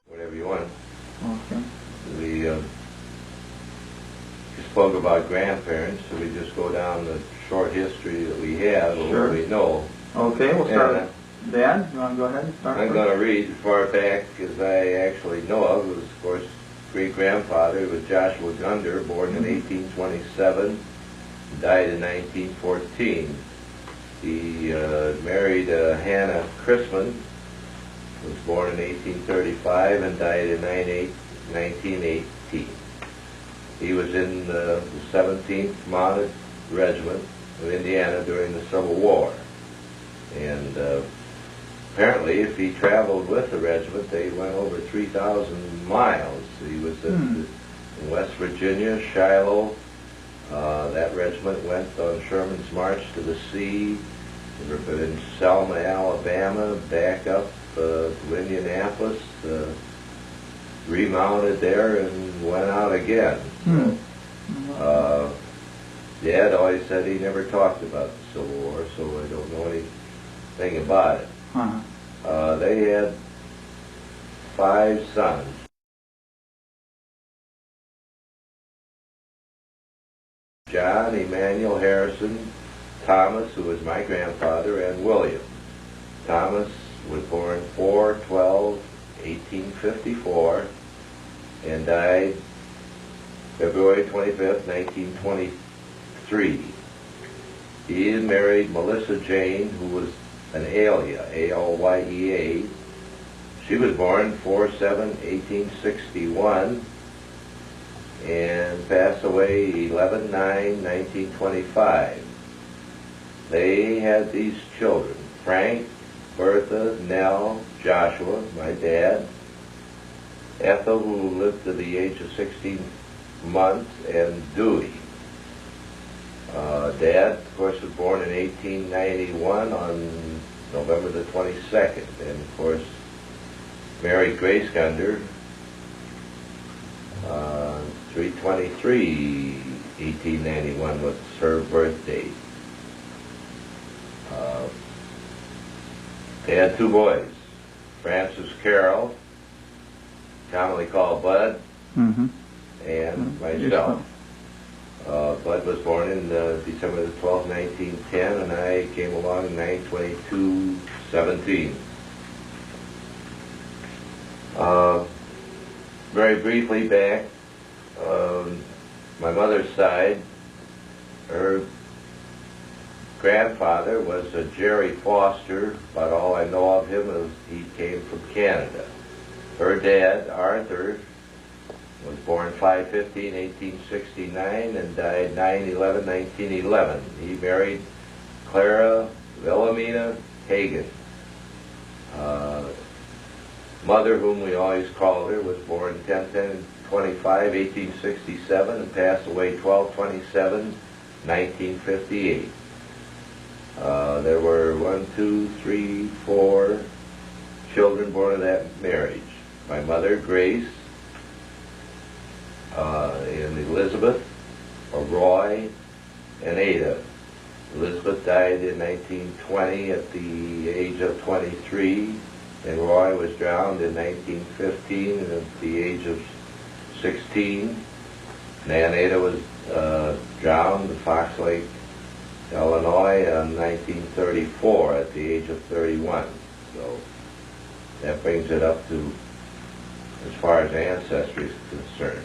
Whatever you want. Okay. We spoke about grandparents, so we just go down the short history that we have, or Sure. what we know. Okay, we'll start. Dad, you want to go ahead and start? I'm going to read as far back as I actually know of. It was, of course, great-grandfather was Joshua Gunder, born in 1827, died in 1914. He married Hannah Chrisman, was born in 1835 and died in 1918. He was in the 17th Mounted Regiment of Indiana during the Civil War. And apparently, if he traveled with the regiment, they went over 3,000 miles. He was in West Virginia, Shiloh. That regiment went on Sherman's March to the sea. They were in Selma, Alabama, back up to Indianapolis, remounted there, and went out again. Dad always said he never talked about the Civil War, so I don't know anything about it. They had 5 sons. John, Emmanuel, Harrison, Thomas, who was my grandfather, and William. Thomas was born 4/12/1854 and died February 25th, 1923. He married Melissa Jane, who was an Alia, A-L-Y-E-A. She was born 4/7/1861 and passed away 11/9/1925. They had these children: Frank, Bertha, Nell, Joshua, my dad, Ethel, who lived to the age of 16 months, and Dewey. Dad, of course, was born in 1891 on November the 22nd, and of course married Grace Gunder, 3/23/1891 was her birth date. They had 2 boys, Francis Carroll, commonly called Bud, and myself. Bud was born in December the 12th, 1910, and I came along in 9/22/17. Very briefly back, my mother's side, her grandfather was Jerry Foster, but all I know of him is he came from Canada. Her dad, Arthur, was born 5/15/1869 and died 9/11/1911. He married Clara Wilhelmina Hagen. Mother, whom we always called her, was born 10/10/25/1867 and passed away 12/27/1958. There were 4 children born of that marriage. My mother, Grace, and Elizabeth, Roy, and Ada. Elizabeth died in 1920 at the age of 23, and Roy was drowned in 1915 at the age of 16. And Ada was drowned in Fox Lake, Illinois in 1934 at the age of 31. So that brings it up to as far as ancestry is concerned.